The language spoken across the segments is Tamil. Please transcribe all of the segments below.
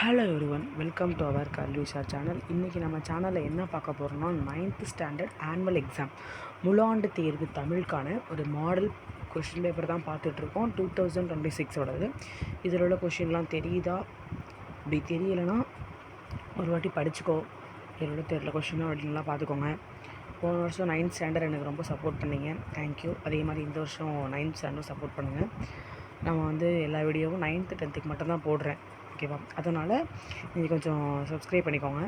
Hello everyone, welcome to our Kalvisha channel. இன்றைக்கி நம்ம சேனலில் என்ன பார்க்க போகிறோம்னா 9th ஸ்டாண்டர்ட் ஆனுவல் எக்ஸாம் முழாண்டு தேர்வு தமிழுக்கான ஒரு மாடல் கொஷின் பேப்பர் தான் பார்த்துட்ருக்கோம். 2026ஓடது. இதில் உள்ள கொஷின்லாம் தெரியுதா? அப்படி தெரியலைன்னா ஒரு வாட்டி படிச்சுக்கோ. இதில் உள்ள தெரியல கொஷினாக அப்படின்லாம் பார்த்துக்கோங்க. போன வருஷம் 9th ஸ்டாண்டர்ட் எனக்கு ரொம்ப சப்போர்ட் பண்ணிங்க, தேங்க்யூ. அதே மாதிரி இந்த வருஷம் 9th ஸ்டாண்டர்ட் சப்போர்ட் பண்ணுங்கள். நம்ம எல்லா வீடியோவும் 9th 10th மட்டும்தான் போடுறேன், ஓகேவா? அதனால் நீங்கள் கொஞ்சம் சப்ஸ்கிரைப் பண்ணிக்கோங்க.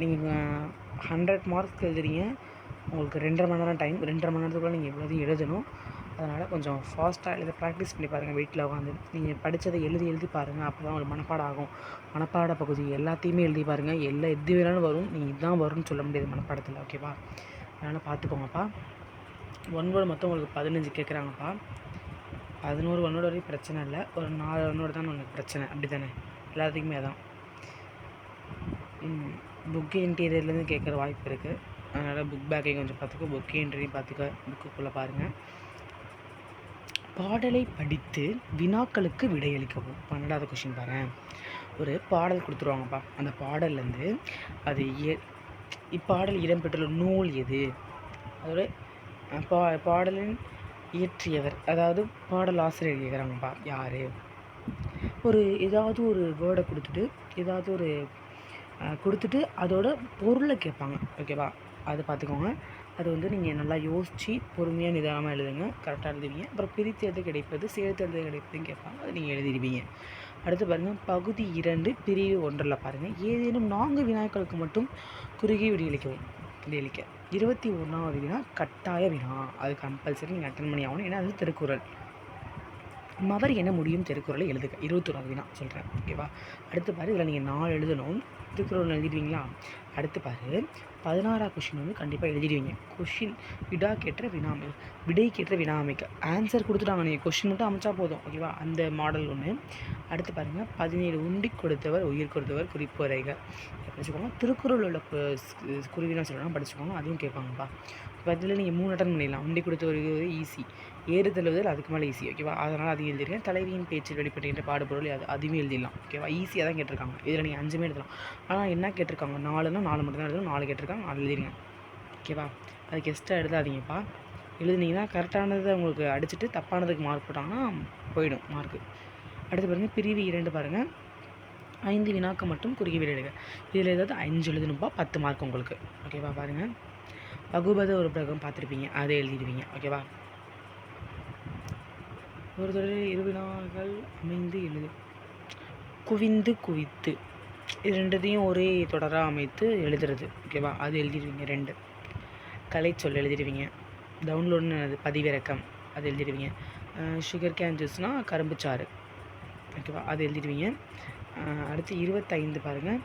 நீங்கள் 100 மார்க்ஸ் எழுதுறீங்க, உங்களுக்கு 2.5 மணி நேரம் டைம். 2.5 மணி நேரத்துக்குள்ளே நீங்கள் எவ்வளோதையும் எழுதணும். அதனால் கொஞ்சம் ஃபாஸ்ட்டாக எழுத ப்ராக்டிஸ் பண்ணி பாருங்கள். வீட்டில் உட்காந்து நீங்கள் படித்ததை எழுதி பாருங்கள். அப்போ தான் உங்களுக்கு மனப்பாடம் ஆகும். மனப்பாட பகுதி எல்லாத்தையுமே எழுதி பாருங்கள். எது வேணாலும் வரும். நீங்கள் இதுதான் வரும்னு சொல்ல முடியாது மனப்பாடத்தில், ஓகேவா? அதனால் பார்த்துக்கோங்கப்பா. 1 வேர்டு மொத்தம் உங்களுக்கு 15 கேட்குறாங்கப்பா. 11 1 வேர்டு வரைக்கும் பிரச்சனை இல்லை. ஒரு 4 1 வேர்டு தான் உங்களுக்கு பிரச்சனை, அப்படி தானே? எல்லாத்துக்குமே அதான். புக்கு இன்டீரியர்லேருந்து கேட்குற வாய்ப்பு இருக்குது. அதனால் புக் பேக்கை கொஞ்சம் பார்த்துக்கோ, புக்கு இன்டீரியர் பார்த்துக்க, புக்குக்குள்ளே பாருங்கள். பாடலை படித்து வினாக்களுக்கு விடையளிக்கவும். 12வது கொஷின் பாருங்கள். ஒரு பாடல் கொடுத்துருவாங்கப்பா. அந்த பாடல்லேருந்து அது இப்பாடல் இடம்பெற்றுள்ள நூல் எது, அதோட பாடலின் இயற்றியவர், அதாவது பாடல் ஆசிரியர் கேட்குறாங்கப்பா, யார்? ஏதாவது ஒரு வேர்டை கொடுத்துட்டு அதோட பொருளை கேட்பாங்க, ஓகேவா? அதை பார்த்துக்கோங்க. அது நீங்கள் நல்லா யோசித்து பொறுமையாக நிதானமாக எழுதுங்க, கரெக்டாக எழுதுவீங்க. அப்புறம் பிரித்தெழுத கிடைப்பது, சேர்த்தெழுத கிடைப்பதுன்னு கேட்பாங்க, அதை நீங்கள் எழுதிடுவீங்க. அடுத்து பாருங்கள், பகுதி 2 பிரிவு 1 பாருங்கள். ஏதேனும் 4 வினாக்களுக்கு மட்டும் குறுகிய விடையளிக்க 21வது வினா கட்டாய வினா. அது கம்பல்சரி நீங்கள் அட்டன் பண்ணி ஆகணும், ஏன்னா அது திருக்குறள். மவர் என முடியும் திருக்குறளை எழுதுக. 21வது வினா சொல்கிறேன், ஓகேவா? அடுத்து பாரு, இதில் நீங்கள் 4 எழுதணும். திருக்குறள் எழுதிடுவீங்களா? அடுத்து பாரு, 16வது கொஷின் கண்டிப்பாக எழுதிடுவீங்க. கொஷின் விடைக்கேற்ற வினா அமைக்க. ஆன்சர் கொடுத்துட்டாங்க, நீங்கள் கொஷின் மட்டும் அமைச்சா போதும், ஓகேவா? அந்த மாடல் ஒன்று. அடுத்து பாருங்கள், 17 உண்டி கொடுத்தவர் உயிர் கொடுத்தவர் குறிப்பு வரைக படிச்சுக்கோங்க. திருக்குறள் உள்ள குருவினா சொல்லலாம், படிச்சுக்கோங்க, அதையும் கேட்பாங்கப்பா. இப்போ அதில் நீங்கள் 3 அட்டன் பண்ணிடலாம். உண்டி கொடுத்தவர் ஈஸி, ஏறு தழுவுதல் அதுக்கு மேலே ஈஸி, ஓகேவா? அதனால் அதையும் எழுதிருக்கேன். தலைவியின் பேச்சில் வெளிப்படுகின்ற பாடுபொருள் அதுவுமே எழுதிடலாம், ஓகேவா? ஈஸியாக தான் கேட்டிருக்காங்க. இதில் நீங்கள் 5மே எழுதலாம். ஆனால் என்ன கேட்டிருக்காங்க, 4னா 4 மட்டும் தான் எழுதணும். 4 கேட்டிருக்காங்க, 4 எழுதிருங்க, ஓகேவா? அதுக்கு எக்ஸ்ட்ரா எழுதாதீங்கப்பா. எழுதுனீங்கன்னா கரெக்டானதை உங்களுக்கு அடிச்சுட்டு தப்பானதுக்கு மார்க் போட்டாங்கன்னா போயிடும் மார்க்கு. அடுத்து பாருங்கள், பிரிவு 2 பாருங்கள். 5 வினாக்கு மட்டும் குறுகிய விடை எழுதுக. இதில் ஏதாவது 5 எழுதணும்ப்பா, 10 மார்க் உங்களுக்கு, ஓகேவா? பாருங்கள், பகுபத ஒரு பிரகம் பார்த்துருப்பீங்க, அதை எழுதிடுவீங்க, ஓகேவா? ஒரு தொடரில் 2 வினாக்கள் அமைந்து எழுது. குவிந்து குவித்து, இது ரெண்டுத்தையும் ஒரே தொடராக அமைத்து எழுதுறது, ஓகேவா? அது எழுதிடுவீங்க. 2 கலை சொல் எழுதிடுவீங்க. டவுன்லோடுன்னு பதிவிறக்கம், அது எழுதிடுவீங்க. சுகர் கேன் ஜூஸ்னால் கரும்புச்சாறு, ஓகேவா? அது எழுதிடுவீங்க. அடுத்து 25 பாருங்கள்.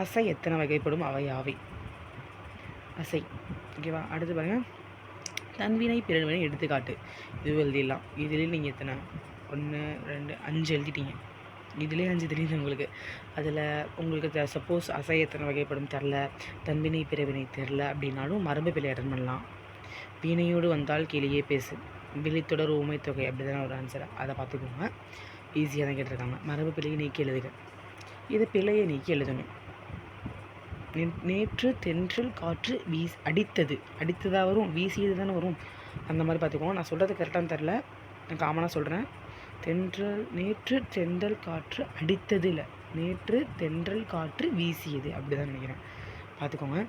அசை எத்தனை வகைப்படும், அவை யாவை? அசை, ஓகேவா? அடுத்து பாருங்கள், தன்வினை பிறவினை எடுத்துக்காட்டு, இது எழுதிடலாம். இதில் நீங்கள் எத்தனை 1 2 5 எழுதிட்டீங்க. இதிலே 5 தெரியுது உங்களுக்கு. அதில் உங்களுக்கு சப்போஸ் அசை எத்தனை வகைப்படும் தெரில, தன்வினை பிறவினை தெரில அப்படின்னாலும் மரபு பிழை அட்டன் பண்ணலாம். வீணையோடு வந்தால் கிளியே பேசு, விழித்தொடர் ஊமை தொகை, அப்படி தானே ஒரு ஆன்சரை, அதை பார்த்துக்கோங்க. ஈஸியாக தான் கேட்டிருக்காங்க. மரபு பிழையை நீக்கி எழுதுக. இது பிழையை நீக்கி எழுதணும். நேற்று தென்றல் காற்று அடித்ததாக வரும், வீசியது தானே வரும், அந்த மாதிரி பார்த்துக்கோங்க. நான் சொல்கிறது கரெக்டானு தெரில, நான் காமனாக சொல்கிறேன். நேற்று தென்றல் காற்று அடித்தது இல்லை, நேற்று தென்றல் காற்று வீசியது, அப்படி தான் நினைக்கிறேன், பார்த்துக்கோங்க.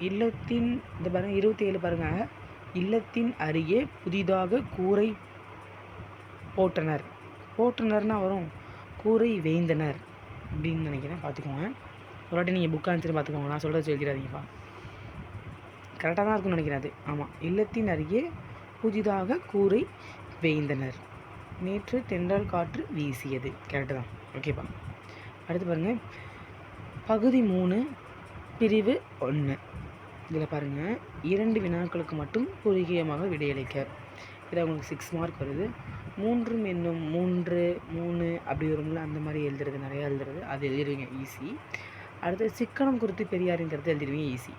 இல்லத்தின் இந்த பாருங்கள், 27 பாருங்கள். இல்லத்தின் அருகே புதிதாக கூரை போட்டனர்னால் வரும், கூரை வேந்தனர் அப்படின்னு நினைக்கிறேன், பார்த்துக்கோங்க. ஒரு வாட்டி நீங்கள் புக் ஆன்சர் பார்த்துக்கோங்க, நான் சொல்கிறத சொல்லிடாதீங்கப்பா. கரெக்டாக தான் இருக்குன்னு நினைக்கிறேன் அது. ஆமாம், இல்லத்தின் அருகே புதிதாக கூரை வேந்தனர், நேற்று தென்றல் காற்று வீசியது, கரெக்டு தான், ஓகேப்பா. அடுத்து பாருங்கள், பகுதி 3 பிரிவு 1. இதில் பாருங்கள், 2 வினாக்களுக்கு மட்டும் குறுகியமாக விடையளிக்க. இதில் உங்களுக்கு 6 மார்க் வருது. 3 என்னும் 3 அப்படி வரும்ல, அந்த மாதிரி எழுதுறது, நிறையா எழுதுறது, அது எழுதிடுவீங்க, ஈஸி. அடுத்து சிக்கனம் குறித்து பெரியாரின் கருத்து எழுதிடுவீங்க, ஈஸி.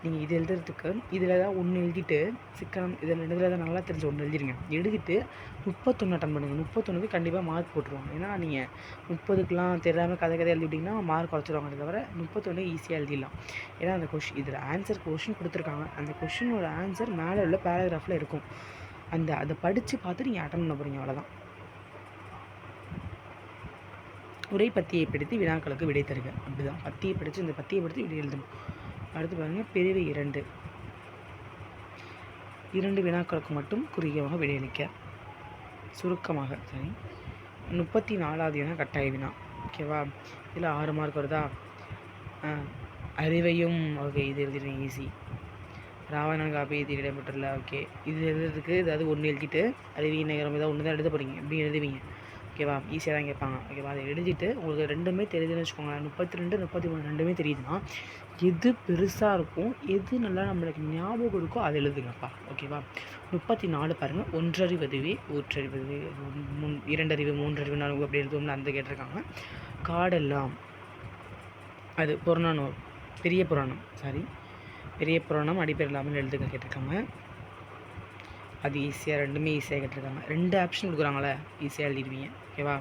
நீங்கள் இது எழுதுறதுக்கு இதில் தான் ஒன்று எழுதிட்டு சிக்கனம் இதில் இதில் தான் நல்லா தெரிஞ்ச ஒன்று எழுதிருங்க. எழுதிட்டு 31 அட்டன் பண்ணுங்கள். 31க்கு கண்டிப்பாக மார்க் போட்டுருவாங்க. ஏன்னா நீங்கள் 30க்குலாம் தெரியாமல் கதை எழுதிட்டிங்கன்னா மார்க் குறைச்சிடுவாங்க. தவிர 31 ஈஸியாக எழுதிடலாம். ஏன்னா அந்த இதில் ஆன்சர் கொஷின் கொடுத்துருக்காங்க. அந்த கொஷினோட ஆன்சர் மேலே உள்ள பேராகிராஃபில் இருக்கும். அதை படித்து பார்த்து நீங்கள் அட்டன் பண்ண போகிறீங்க. அவ்வளோதான். உரை பத்தியை படித்து வினாக்களுக்கு விடை தருக. அப்படி தான் பத்தியை படித்து இந்த பத்தியை படித்து விடை எழுதணும். அடுத்து பாருங்கள், பிரிவு 2 வினாக்களுக்கு மட்டும் குறுகியமாக விடையளிக்க. சுருக்கமாக சரி. 34வது வினா கட்டாய வினா. ஓகேவா? இதில் 6 மார்க் வருதா? அறிவையும் ஓகே, இது எழுதிடுவீங்க ஈஸி. ராவணன் காப்பியத்தில் இடம்பெற்றுள்ள ஓகே, இது எழுதுறதுக்கு ஏதாவது ஒன்று எழுதிட்டு அறிவியல் நகரம் ஏதாவது ஒன்று தான் எழுத போகிறீங்க. எப்படி எழுதுவீங்க? ஓகேவா? ஈஸியாக தான் கேட்பாங்க. ஓகேவா? அதை எழுதிட்டு உங்களுக்கு ரெண்டுமே தெரியுதுன்னு வச்சுக்கோங்களேன். 32, 33 ரெண்டுமே தெரியுதுன்னா எது பெருசாக இருக்கும், எது நல்லா நம்மளுக்கு ஞாபகம் இருக்கோ அதை எழுதுங்கப்பா. ஓகேவா? 34 பாருங்கள். ஒன்றறிவதுவே, ஊற்றறிவதுவே, 2 அறிவு, 3 அறிவு, 4 அப்படி எழுதுவோம்னு அந்த கேட்டிருக்காங்க. காடெல்லாம் அது புறநானூறு, பெரிய புராணம் சாரி, பெரிய புராணம் அடிப்பேர் இல்லாமல் எழுதுங்க கேட்டிருக்காங்க. அது ஈஸியாக, ரெண்டுமே ஈஸியாக கேட்டிருக்காங்க. 2 ஆப்ஷன் கொடுக்குறாங்களே, ஈஸியாக எழுதிடுவீங்க. ஓகேவா?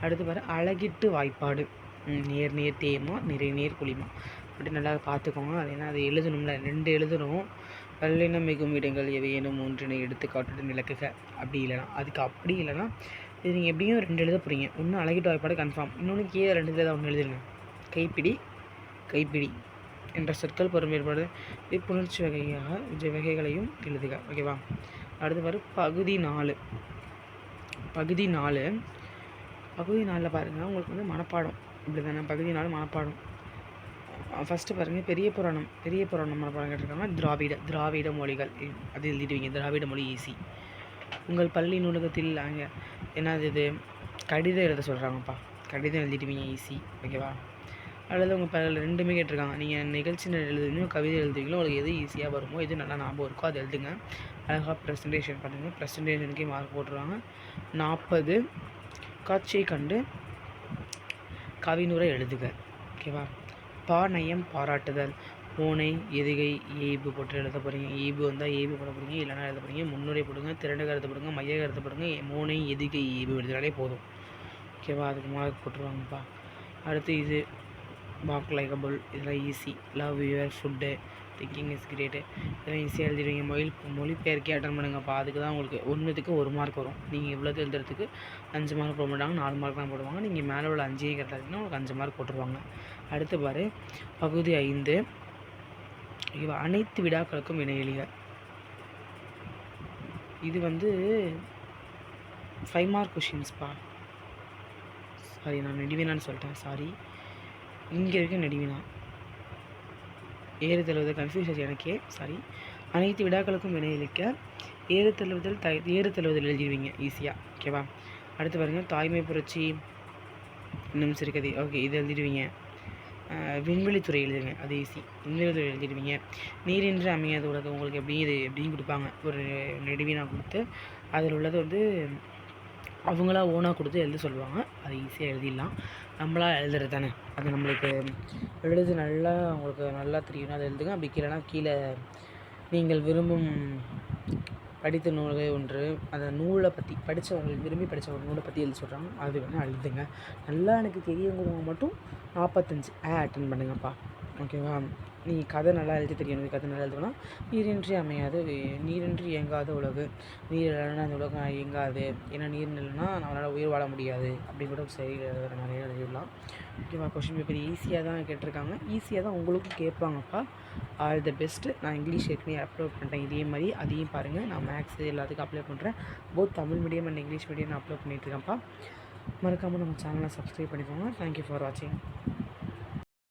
அடுத்து பாரு, அழகிட்டு வாய்ப்பாடு. நேர் நேர் தேமா, நிறை நேர் குளிமா. அப்படி நல்லா பார்த்துக்கோங்க. அது ஏன்னா அது எழுதணும்ல, 2 எழுதணும். வல்லினம் மிகும் இடங்கள் எவையேனும் 3 எடுத்துக்காட்டு நிலக்குக. அப்படி இல்லைனா இது நீங்கள் எப்படியும் 2 எழுத போகிறீங்க. ஒன்று அழகிட்டு வாய்ப்பாடு கன்ஃபார்ம், இன்னொன்று கீழே 2 தான் ஒன்று எழுதிருங்க. கைப்பிடி என்ற சொற்கள் பொருள் ஏற்பாடு புணர்ச்சி வகைகளையும் எழுதுக. ஓகேவா? அடுத்து பாரு, பகுதி 4. பகுதி 4 பாருங்கள், உங்களுக்கு வந்து மனப்பாடம். இப்படி தானே? பகுதி 4 மனப்பாடம். ஃபஸ்ட்டு பாருங்கள், பெரிய புராணம் மனப்பாடம் கேட்டிருக்காங்க. திராவிட மொழிகள் அது எழுதிடுவீங்க. திராவிட மொழி ஈஸி. உங்கள் பள்ளி நூலகத்தில் அங்கே என்னது இது கடிதம் எழுத சொல்கிறாங்கப்பா. கடிதம் எழுதிடுவீங்க ஈஸி. ஓகேவா? அல்லது உங்கள் ரெண்டுமே கேட்டிருக்காங்க. நீங்கள் நிகழ்ச்சி எழுதுவீங்களோ கவிதை எழுதுவீங்களோ உங்களுக்கு எது ஈஸியாக வருமோ, எது நல்லா ஞாபகம் இருக்கோ அதை எழுதுங்க. அழகாக ப்ரெசன்டேஷன் பண்ணுங்கள். ப்ரெசன்டேஷனுக்கே மார்க் போட்டுருவாங்க. 40 காட்சியை கண்டு கவினுரை எழுதுக. ஓகேவா? பாநயம் பாராட்டுதல். மோனை எதுகை ஏய்பு போட்டு எழுத போகிறீங்க. ஏய்பு வந்தால் ஏய்பு போட போகிறீங்க, இல்லைனா எழுத போகிறீங்க. முன்னுரை போடுங்க, திரண்டு கருத்து போடுங்க, மைய கருத்து போடுங்க. மோனை எதுகை ஏய்பு எழுதினாலே போதும். ஓகேவா? அதுக்கு மார்க் போட்டுருவாங்கப்பா. அடுத்து இது வாக் லைக் அ புல். இதெல்லாம் easy. Love your food, thinking is great. இதெல்லாம் ஈஸியாக எழுதிடுவீங்க. மொழிபெயர்க்கே அட்டன் பண்ணுங்கப்பா. அதுக்கு தான் உங்களுக்கு 1க்கு 1 மார்க் வரும். நீங்கள் இவ்வளோ எழுதுறதுக்கு 5 மார்க் போட மாட்டாங்க, 4 மார்க் தான் போடுவாங்க. நீங்கள் மேலே உள்ள 5 கரெக்டாக இருக்குன்னா உங்களுக்கு 5 மார்க் போட்டுருவாங்க. அடுத்து பாரு, பகுதி 5. அனைத்து விடாக்களுக்கும் வினை எழுதுக. இது வந்து 5 மார்க் கொஷின்ஸ்ப்பா. சாரி, நான் நெடுவினான்னு சொல்லிட்டேன். சாரி, இங்கே இருக்க நெடுவினா. ஏறுதழுவது கன்ஃபியூஸ் ஆச்சு எனக்கே. சாரி. அனைத்து விடாக்களுக்கும் வினையளிக்க ஏறுதழுவதில் எழுதிடுவீங்க ஈஸியாக. ஓகேவா? அடுத்து பாருங்கள், தாய்மை புரட்சி இன்னும் சிறுகதை. ஓகே, இது எழுதிடுவீங்க. விண்வெளித்துறை எழுதுவீங்க, அது ஈஸி. விண்வெளித்துறை எழுதிடுவீங்க. நீரின்றி அமையாத உலகம் உங்களுக்கு எப்படின்னு கொடுப்பாங்க. ஒரு நெடுவினா கொடுத்து அதில் உள்ளது வந்து அவங்களா ஓனாக கொடுத்து எழுத சொல்லுவாங்க. அது ஈஸியாக எழுதிடலாம். நம்மளா எழுதுறது தானே, அது நம்மளுக்கு எழுது நல்லா உங்களுக்கு நல்லா தெரியும்னா அதை எழுதுங்க. அப்படி கீழே நீங்கள் விரும்பும் படித்த நூல்கள் ஒன்று, அந்த நூலை பற்றி உங்களுக்கு விரும்பி படித்த ஒரு நூலை பற்றி எழுத சொல்கிறாங்க, அது வேணால் எழுதுங்க. நல்லா எனக்கு தெரியவங்க மட்டும் 45 அட்டன் பண்ணுங்கப்பா. ஓகேவா? நீங்கள் கதை நல்லா எழுதி தெரியணும். கதை நல்லா எழுதுனா, நீரின்றி அமையாது, நீரின்றி இயங்காத உலகு, நீர் இல்லைன்னா அந்த உலகம் இயங்காது, ஏன்னா நீர் இல்லைன்னா நம்மளால் உயிர் வாழ முடியாது. அப்படி கூட சரி நிறைய எழுதிடலாம். ஓகேவா? கொஷின் பேப்பர் ஈஸியாக தான் கேட்டிருக்காங்க. ஈஸியாக தான் உங்களுக்கும் கேட்பாங்கப்பா. All the best. நான் இங்கிலீஷ் ஏற்கனவே அப்லோட் பண்ணிட்டேன். இதே மாதிரி அதையும் பாருங்கள். நான் மேக்ஸ் எல்லாத்துக்கும் அப்லோட் பண்ணுறேன். Both Tamil medium and English medium நான் அப்லோட் பண்ணிகிட்ருக்கேன்ப்பா. மறக்காமல் நம்ம சேனலை சப்ஸ்கிரைப் பண்ணிக்கோங்க. தேங்க்யூ ஃபார் வாட்சிங்.